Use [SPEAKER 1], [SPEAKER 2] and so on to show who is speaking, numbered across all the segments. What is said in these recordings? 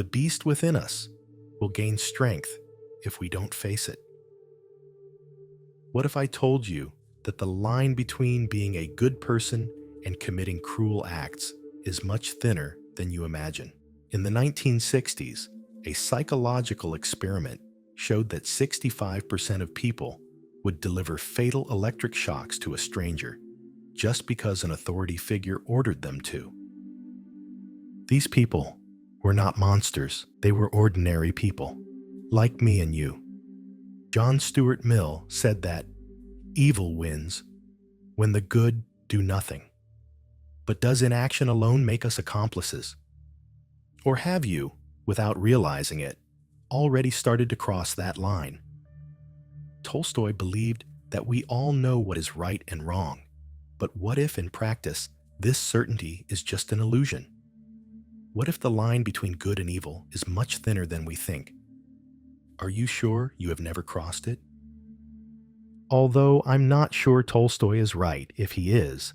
[SPEAKER 1] The beast within us will gain strength if we don't face it. What if I told you that the line between being a good person and committing cruel acts is much thinner than you imagine? In the 1960s, a psychological experiment showed that 65% of people would deliver fatal electric shocks to a stranger just because an authority figure ordered them to. These people were not monsters. They were ordinary people, like me and you. John Stuart Mill said that evil wins when the good do nothing. But does inaction alone make us accomplices? Or have you, without realizing it, already started to cross that line? Tolstoy believed that we all know what is right and wrong, but what if in practice this certainty is just an illusion? What if the line between good and evil is much thinner than we think? Are you sure you have never crossed it? Although I'm not sure Tolstoy is right, if he is,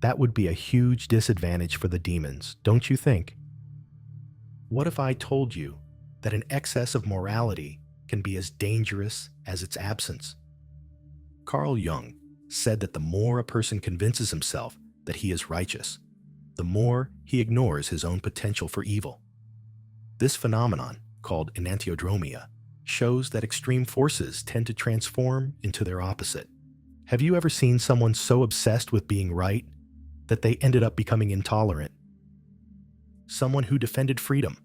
[SPEAKER 1] that would be a huge disadvantage for the demons, don't you think? What if I told you that an excess of morality can be as dangerous as its absence? Carl Jung said that the more a person convinces himself that he is righteous, the more he ignores his own potential for evil. This phenomenon, called enantiodromia, shows that extreme forces tend to transform into their opposite. Have you ever seen someone so obsessed with being right that they ended up becoming intolerant? Someone who defended freedom,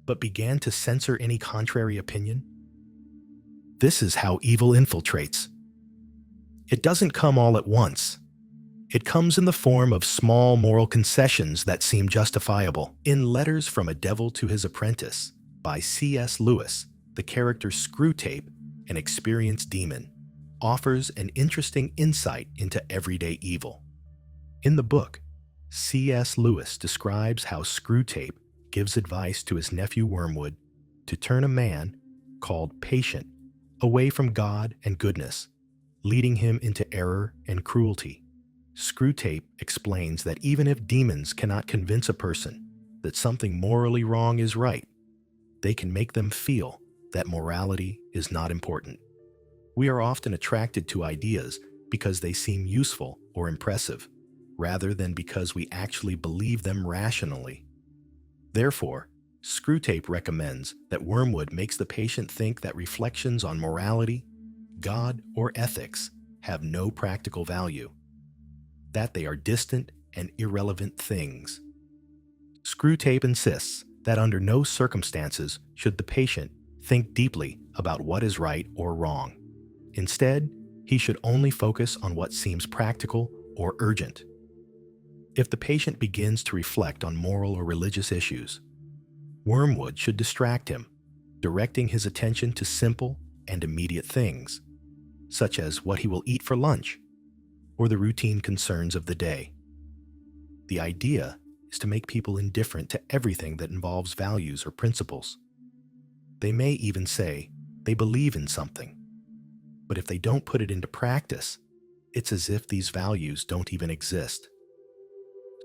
[SPEAKER 1] but began to censor any contrary opinion? This is how evil infiltrates. It doesn't come all at once. It comes in the form of small moral concessions that seem justifiable. In Letters from a Devil to His Apprentice by C.S. Lewis, the character Screwtape, an experienced demon, offers an interesting insight into everyday evil. In the book, C.S. Lewis describes how Screwtape gives advice to his nephew Wormwood to turn a man, called Patient, away from God and goodness, leading him into error and cruelty. Screwtape explains that even if demons cannot convince a person that something morally wrong is right, they can make them feel that morality is not important. We are often attracted to ideas because they seem useful or impressive, rather than because we actually believe them rationally. Therefore, Screwtape recommends that Wormwood makes the patient think that reflections on morality, God, or ethics have no practical value, that they are distant and irrelevant things. Screwtape insists that under no circumstances should the patient think deeply about what is right or wrong. Instead, he should only focus on what seems practical or urgent. If the patient begins to reflect on moral or religious issues, Wormwood should distract him, directing his attention to simple and immediate things, such as what he will eat for lunch or the routine concerns of the day. The idea is to make people indifferent to everything that involves values or principles. They may even say they believe in something, but if they don't put it into practice, it's as if these values don't even exist.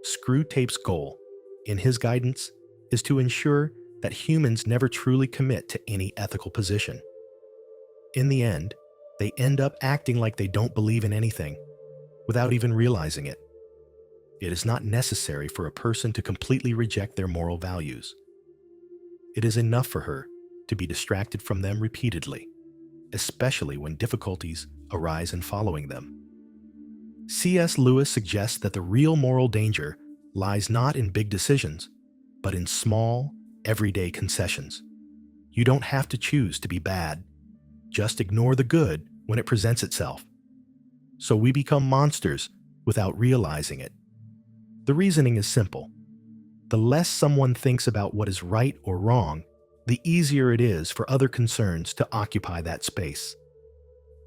[SPEAKER 1] Screwtape's goal, in his guidance, is to ensure that humans never truly commit to any ethical position. In the end, they end up acting like they don't believe in anything, without even realizing it. It is not necessary for a person to completely reject their moral values. It is enough for her to be distracted from them repeatedly, especially when difficulties arise in following them. C.S. Lewis suggests that the real moral danger lies not in big decisions, but in small, everyday concessions. You don't have to choose to be bad. Just ignore the good when it presents itself. So we become monsters without realizing it. The reasoning is simple. The less someone thinks about what is right or wrong, the easier it is for other concerns to occupy that space.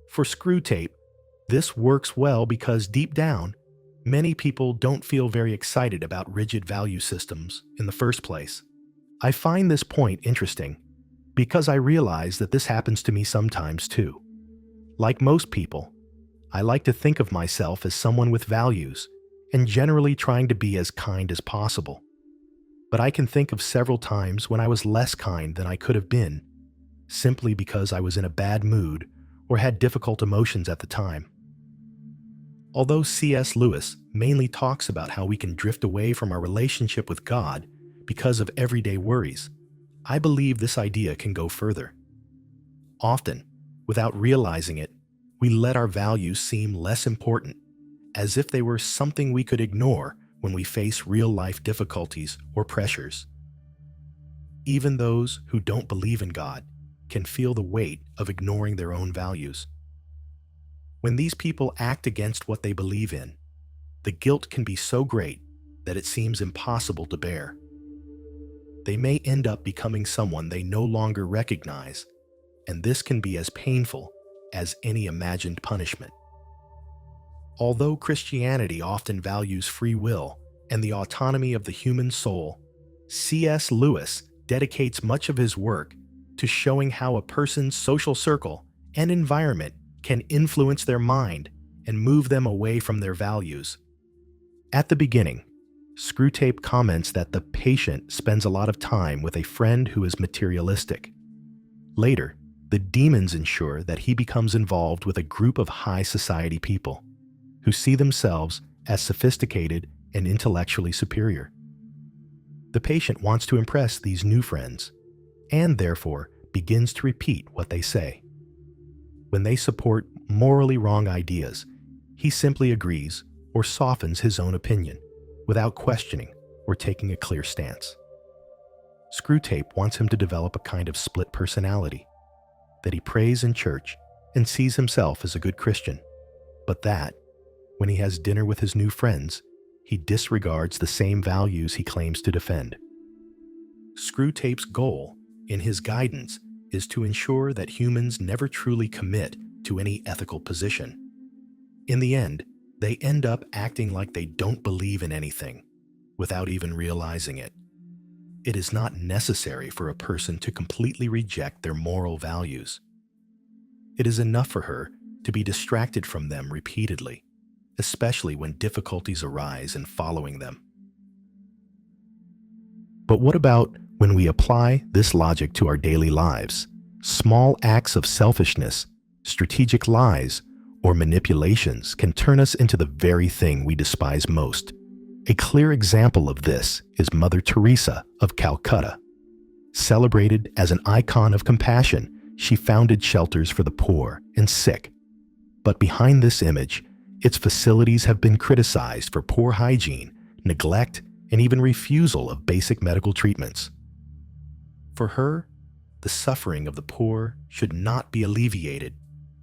[SPEAKER 1] For Screwtape, this works well because deep down, many people don't feel very excited about rigid value systems in the first place. I find this point interesting because I realize that this happens to me sometimes too. Like most people, I like to think of myself as someone with values and generally trying to be as kind as possible. but I can think of several times when I was less kind than I could have been, simply because I was in a bad mood or had difficult emotions at the time. Although C.S. Lewis mainly talks about how we can drift away from our relationship with God because of everyday worries, I believe this idea can go further. Often, without realizing it, we let our values seem less important, as if they were something we could ignore when we face real-life difficulties or pressures. Even those who don't believe in God can feel the weight of ignoring their own values. When these people act against what they believe in, the guilt can be so great that it seems impossible to bear. They may end up becoming someone they no longer recognize, and this can be as painful as any imagined punishment. Although Christianity often values free will and the autonomy of the human soul, C.S. Lewis dedicates much of his work to showing how a person's social circle and environment can influence their mind and move them away from their values. At the beginning, Screwtape comments that the patient spends a lot of time with a friend who is materialistic. Later, the demons ensure that he becomes involved with a group of high society people who see themselves as sophisticated and intellectually superior. The patient wants to impress these new friends and therefore begins to repeat what they say. When they support morally wrong ideas, he simply agrees or softens his own opinion without questioning or taking a clear stance. Screwtape wants him to develop a kind of split personality, that he prays in church and sees himself as a good Christian, but that, when he has dinner with his new friends, he disregards the same values he claims to defend. Screwtape's goal, in his guidance, is to ensure that humans never truly commit to any ethical position. In the end, they end up acting like they don't believe in anything, without even realizing it. It is not necessary for a person to completely reject their moral values. It is enough for her to be distracted from them repeatedly, especially when difficulties arise in following them. But what about when we apply this logic to our daily lives? Small acts of selfishness, strategic lies, or manipulations can turn us into the very thing we despise most. A clear example of this is Mother Teresa of Calcutta. Celebrated as an icon of compassion, she founded shelters for the poor and sick. But behind this image, its facilities have been criticized for poor hygiene, neglect, and even refusal of basic medical treatments. For her, the suffering of the poor should not be alleviated,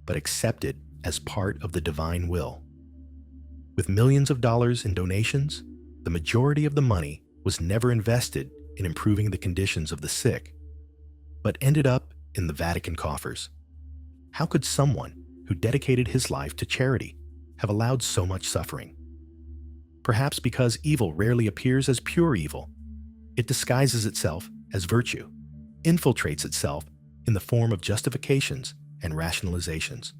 [SPEAKER 1] but accepted as part of the divine will. With millions of dollars in donations, the majority of the money was never invested in improving the conditions of the sick, but ended up in the Vatican coffers. How could someone who dedicated his life to charity have allowed so much suffering? Perhaps because evil rarely appears as pure evil. It disguises itself as virtue, infiltrates itself in the form of justifications and rationalizations.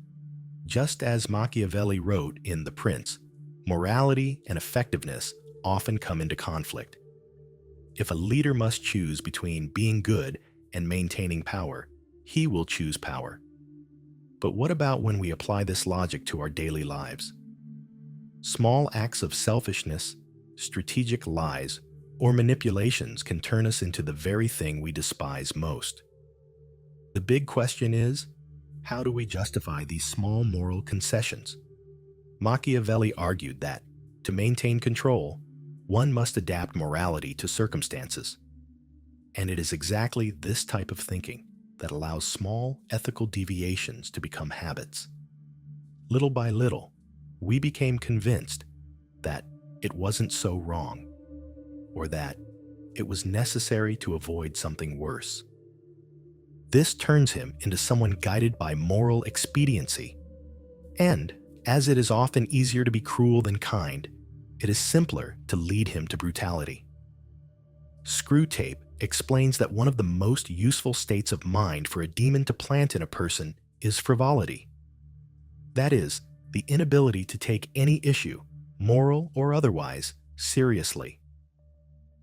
[SPEAKER 1] Just as Machiavelli wrote in The Prince, morality and effectiveness often come into conflict. If a leader must choose between being good and maintaining power, he will choose power. But what about when we apply this logic to our daily lives? Small acts of selfishness, strategic lies, or manipulations can turn us into the very thing we despise most. The big question is, how do we justify these small moral concessions? Machiavelli argued that, to maintain control, one must adapt morality to circumstances. And it is exactly this type of thinking that allows small ethical deviations to become habits. Little by little, we became convinced that it wasn't so wrong, or that it was necessary to avoid something worse. This turns him into someone guided by moral expediency. And, as it is often easier to be cruel than kind, it is simpler to lead him to brutality. Screwtape explains that one of the most useful states of mind for a demon to plant in a person is frivolity. That is, the inability to take any issue, moral or otherwise, seriously.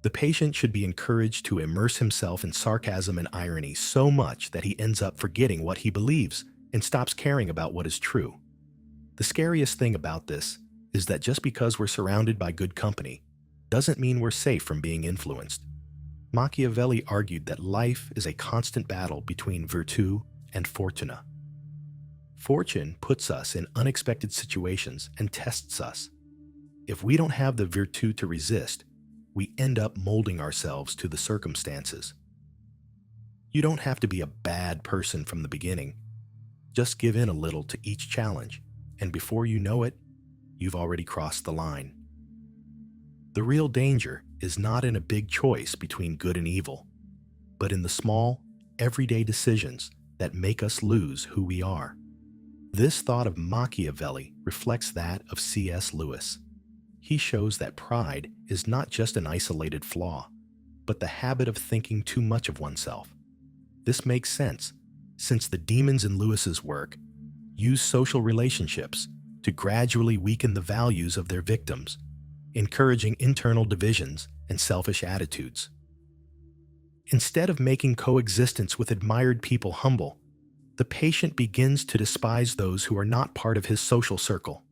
[SPEAKER 1] The patient should be encouraged to immerse himself in sarcasm and irony so much that he ends up forgetting what he believes and stops caring about what is true. The scariest thing about this is that just because we're surrounded by good company doesn't mean we're safe from being influenced. Machiavelli argued that life is a constant battle between virtù and fortuna. Fortune puts us in unexpected situations and tests us. If we don't have the virtù to resist, we end up molding ourselves to the circumstances. You don't have to be a bad person from the beginning. Just give in a little to each challenge, and before you know it, you've already crossed the line. The real danger is not in a big choice between good and evil, but in the small, everyday decisions that make us lose who we are. This thought of Machiavelli reflects that of C.S. Lewis. He shows that pride is not just an isolated flaw, but the habit of thinking too much of oneself. This makes sense, since the demons in Lewis's work use social relationships to gradually weaken the values of their victims, encouraging internal divisions and selfish attitudes. Instead of making coexistence with admired people humble, the patient begins to despise those who are not part of his social circle.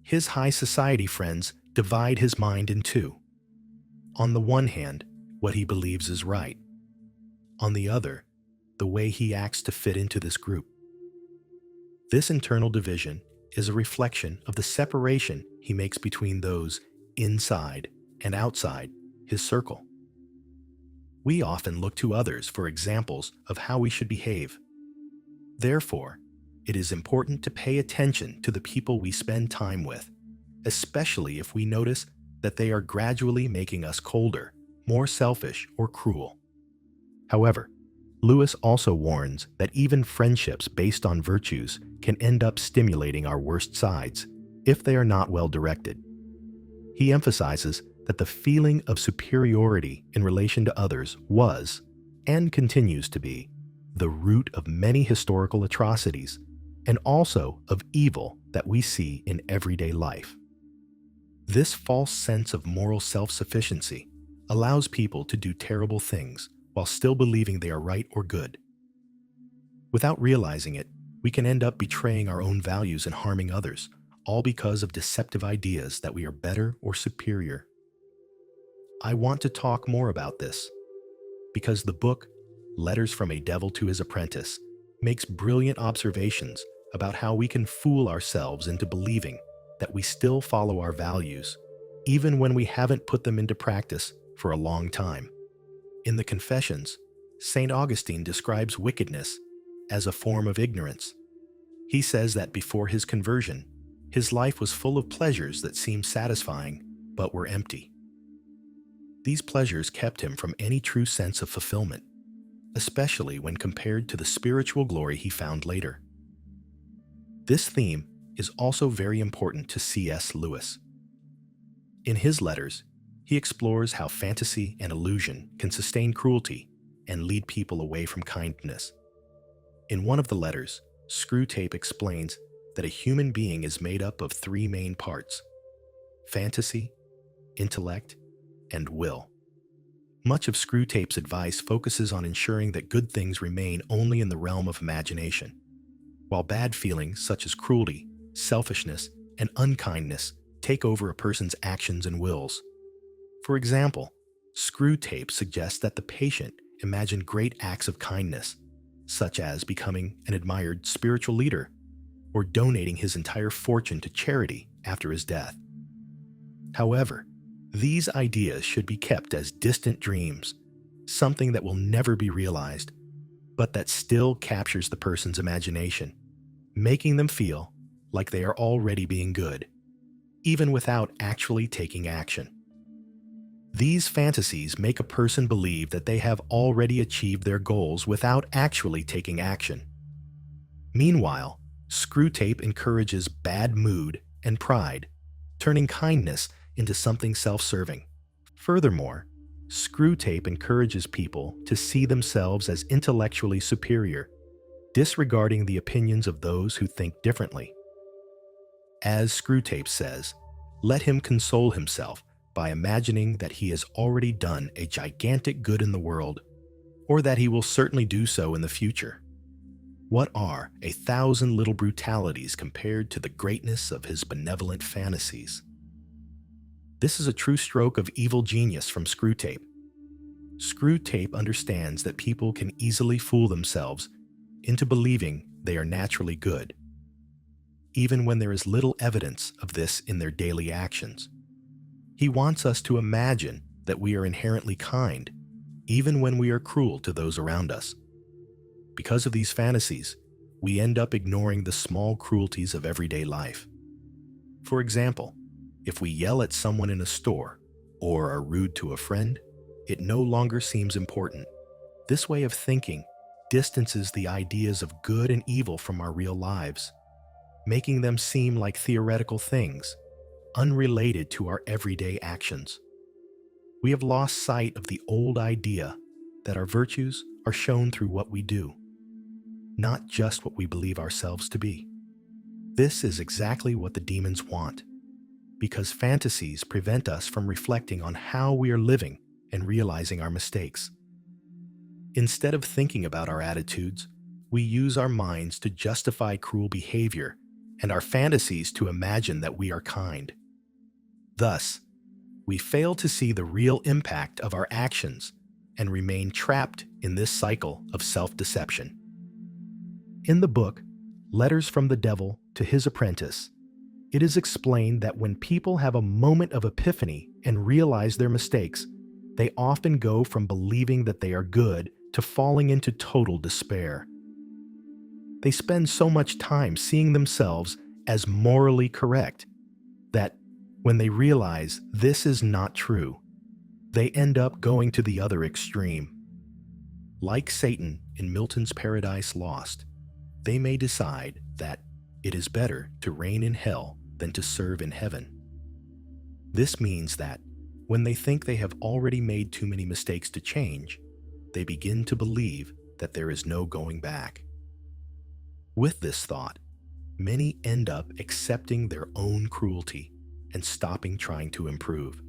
[SPEAKER 1] His high society friends divide his mind in two. On the one hand, what he believes is right. On the other, the way he acts to fit into this group. This internal division is a reflection of the separation he makes between those inside and outside his circle. We often look to others for examples of how we should behave. Therefore, it is important to pay attention to the people we spend time with, especially if we notice that they are gradually making us colder, more selfish, or cruel. However, Lewis also warns that even friendships based on virtues can end up stimulating our worst sides if they are not well directed. He emphasizes that the feeling of superiority in relation to others was, and continues to be, the root of many historical atrocities, and also of evil that we see in everyday life. This false sense of moral self-sufficiency allows people to do terrible things while still believing they are right or good. Without realizing it, we can end up betraying our own values and harming others, all because of deceptive ideas that we are better or superior. I want to talk more about this, because the book, Letters from a Devil to His Apprentice, makes brilliant observations about how we can fool ourselves into believing that we still follow our values, even when we haven't put them into practice for a long time. In the Confessions, St. Augustine describes wickedness as a form of ignorance. He says that before his conversion, his life was full of pleasures that seemed satisfying, but were empty. These pleasures kept him from any true sense of fulfillment, especially when compared to the spiritual glory he found later. This theme is also very important to C.S. Lewis. In his letters, he explores how fantasy and illusion can sustain cruelty and lead people away from kindness. In one of the letters, Screwtape explains that a human being is made up of three main parts: fantasy, intellect, and will. Much of Screwtape's advice focuses on ensuring that good things remain only in the realm of imagination, while bad feelings such as cruelty, selfishness, and unkindness take over a person's actions and wills. For example, Screwtape suggests that the patient imagine great acts of kindness, such as becoming an admired spiritual leader or donating his entire fortune to charity after his death. However, these ideas should be kept as distant dreams, something that will never be realized, but that still captures the person's imagination, making them feel like they are already being good, even without actually taking action. These fantasies make a person believe that they have already achieved their goals without actually taking action. Meanwhile, Screwtape encourages bad mood and pride, turning kindness into something self-serving. Furthermore, Screwtape encourages people to see themselves as intellectually superior, disregarding the opinions of those who think differently. As Screwtape says, let him console himself by imagining that he has already done a gigantic good in the world, or that he will certainly do so in the future. What are 1,000 little brutalities compared to the greatness of his benevolent fantasies? This is a true stroke of evil genius from Screwtape. Screwtape understands that people can easily fool themselves into believing they are naturally good, even when there is little evidence of this in their daily actions. He wants us to imagine that we are inherently kind, even when we are cruel to those around us. Because of these fantasies, we end up ignoring the small cruelties of everyday life. For example, if we yell at someone in a store or are rude to a friend, it no longer seems important. This way of thinking distances the ideas of good and evil from our real lives, making them seem like theoretical things, unrelated to our everyday actions. We have lost sight of the old idea that our virtues are shown through what we do, not just what we believe ourselves to be. This is exactly what the demons want, because fantasies prevent us from reflecting on how we are living and realizing our mistakes. Instead of thinking about our attitudes, we use our minds to justify cruel behavior and our fantasies to imagine that we are kind. Thus, we fail to see the real impact of our actions and remain trapped in this cycle of self-deception. In the book, Letters from the Devil to His Apprentice, it is explained that when people have a moment of epiphany and realize their mistakes, they often go from believing that they are good to falling into total despair. They spend so much time seeing themselves as morally correct that when they realize this is not true, they end up going to the other extreme. Like Satan in Milton's Paradise Lost, they may decide that it is better to reign in hell than to serve in heaven. This means that when they think they have already made too many mistakes to change, they begin to believe that there is no going back. With this thought, many end up accepting their own cruelty and stopping trying to improve.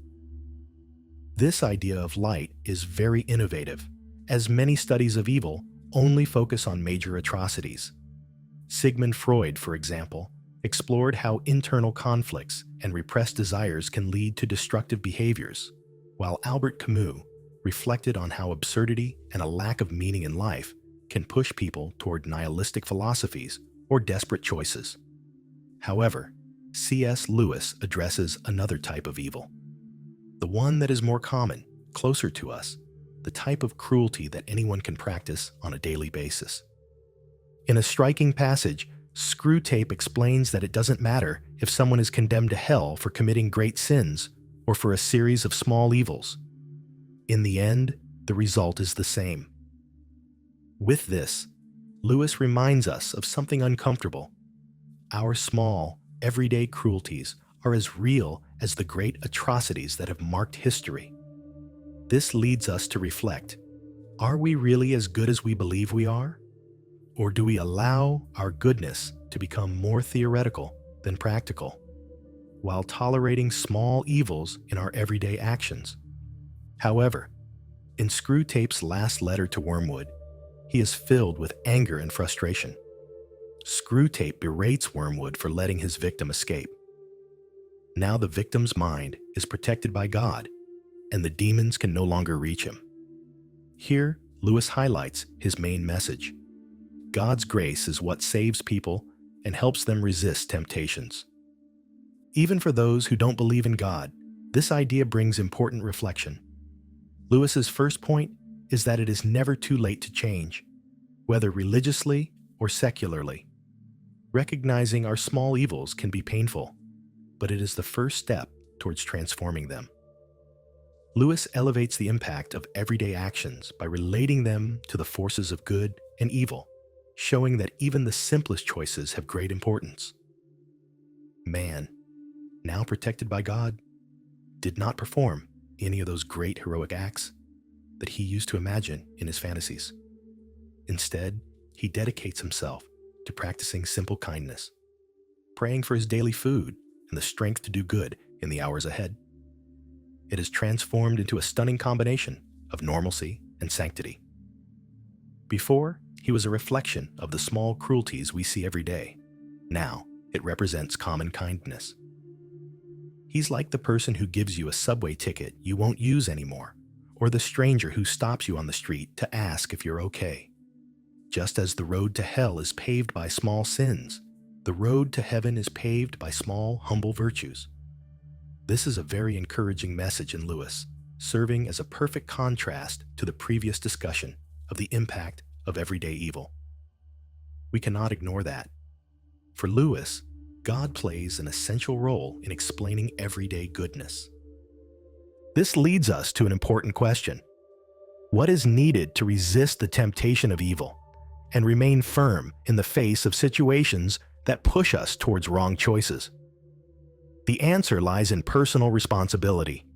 [SPEAKER 1] This idea of light is very innovative, as many studies of evil only focus on major atrocities. Sigmund Freud, for example, explored how internal conflicts and repressed desires can lead to destructive behaviors, while Albert Camus reflected on how absurdity and a lack of meaning in life can push people toward nihilistic philosophies or desperate choices. However, C.S. Lewis addresses another type of evil, the one that is more common, closer to us, the type of cruelty that anyone can practice on a daily basis. In a striking passage, Screwtape explains that it doesn't matter if someone is condemned to hell for committing great sins or for a series of small evils. In the end, the result is the same. With this, Lewis reminds us of something uncomfortable. Our small, everyday cruelties are as real as the great atrocities that have marked history. This leads us to reflect, are we really as good as we believe we are? Or do we allow our goodness to become more theoretical than practical, while tolerating small evils in our everyday actions? However, in Screwtape's last letter to Wormwood, he is filled with anger and frustration. Screwtape berates Wormwood for letting his victim escape. Now the victim's mind is protected by God, and the demons can no longer reach him. Here, Lewis highlights his main message. God's grace is what saves people and helps them resist temptations. Even for those who don't believe in God, this idea brings important reflection. Lewis's first point is that it is never too late to change, whether religiously or secularly. Recognizing our small evils can be painful, but it is the first step towards transforming them. Lewis elevates the impact of everyday actions by relating them to the forces of good and evil, showing that even the simplest choices have great importance. Man, now protected by God, did not perform any of those great heroic acts that he used to imagine in his fantasies. Instead, he dedicates himself to practicing simple kindness, praying for his daily food and the strength to do good in the hours ahead. It is transformed into a stunning combination of normalcy and sanctity. Before, he was a reflection of the small cruelties we see every day. Now, it represents common kindness. He's like the person who gives you a subway ticket you won't use anymore, or the stranger who stops you on the street to ask if you're okay. Just as the road to hell is paved by small sins, the road to heaven is paved by small, humble virtues. This is a very encouraging message in Lewis, serving as a perfect contrast to the previous discussion of the impact of everyday evil. We cannot ignore that. For Lewis, God plays an essential role in explaining everyday goodness. This leads us to an important question. What is needed to resist the temptation of evil and remain firm in the face of situations that push us towards wrong choices? The answer lies in personal responsibility.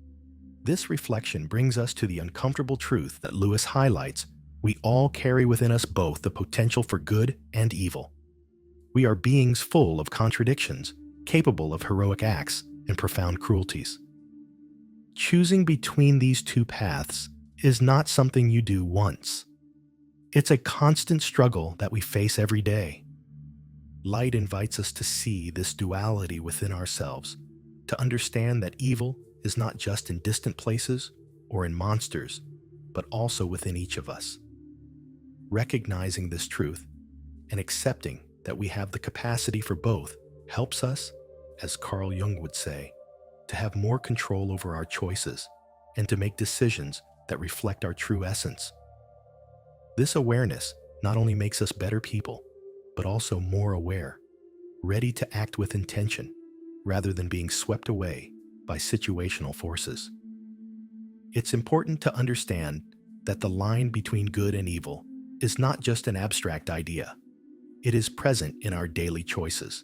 [SPEAKER 1] This reflection brings us to the uncomfortable truth that Lewis highlights. We all carry within us both the potential for good and evil. We are beings full of contradictions, capable of heroic acts and profound cruelties. Choosing between these two paths is not something you do once. It's a constant struggle that we face every day. Light invites us to see this duality within ourselves, to understand that evil is not just in distant places or in monsters, but also within each of us. Recognizing this truth and accepting that we have the capacity for both helps us, as Carl Jung would say, to have more control over our choices and to make decisions that reflect our true essence. This awareness not only makes us better people, but also more aware, ready to act with intention, rather than being swept away by situational forces. It's important to understand that the line between good and evil is not just an abstract idea. It is present in our daily choices.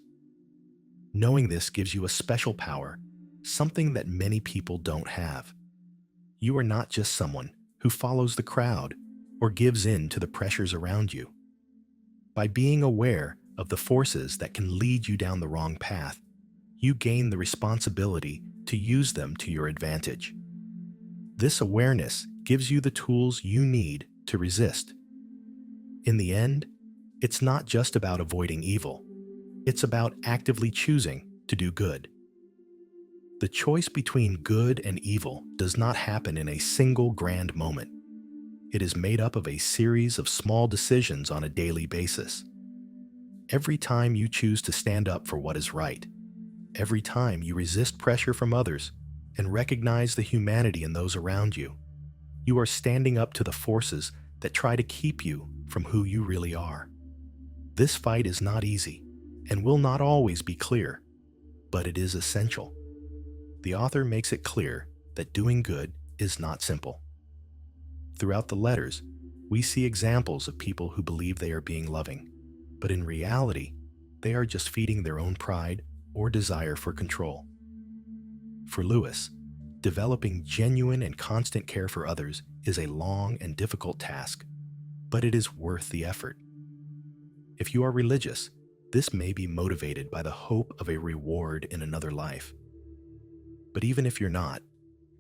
[SPEAKER 1] Knowing this gives you a special power, something that many people don't have. You are not just someone who follows the crowd or gives in to the pressures around you. By being aware of the forces that can lead you down the wrong path, you gain the responsibility to use them to your advantage. This awareness gives you the tools you need to resist. In the end, it's not just about avoiding evil. It's about actively choosing to do good. The choice between good and evil does not happen in a single grand moment. It is made up of a series of small decisions on a daily basis. Every time you choose to stand up for what is right, every time you resist pressure from others and recognize the humanity in those around you, you are standing up to the forces that try to keep you from who you really are. This fight is not easy and will not always be clear, but it is essential. The author makes it clear that doing good is not simple. Throughout the letters, we see examples of people who believe they are being loving, but in reality, they are just feeding their own pride or desire for control. For Lewis, developing genuine and constant care for others is a long and difficult task, but it is worth the effort. If you are religious, this may be motivated by the hope of a reward in another life. But even if you're not,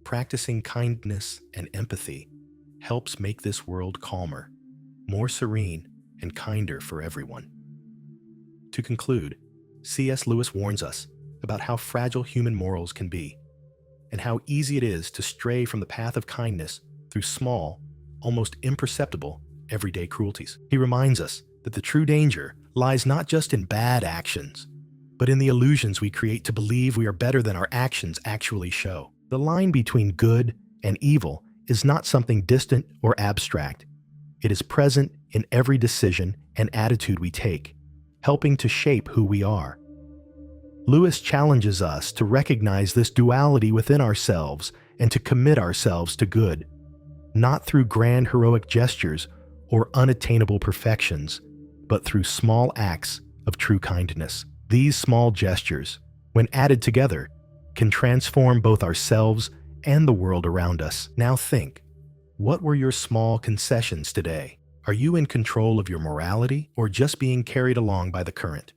[SPEAKER 1] practicing kindness and empathy helps make this world calmer, more serene, and kinder for everyone. To conclude, C.S. Lewis warns us about how fragile human morals can be, and how easy it is to stray from the path of kindness through small, almost imperceptible, everyday cruelties. He reminds us that the true danger lies not just in bad actions, but in the illusions we create to believe we are better than our actions actually show. The line between good and evil is not something distant or abstract. It is present in every decision and attitude we take, helping to shape who we are. Lewis challenges us to recognize this duality within ourselves and to commit ourselves to good, not through grand heroic gestures or unattainable perfections, but through small acts of true kindness. These small gestures, when added together, can transform both ourselves and the world around us. Now think, what were your small concessions today? Are you in control of your morality or just being carried along by the current?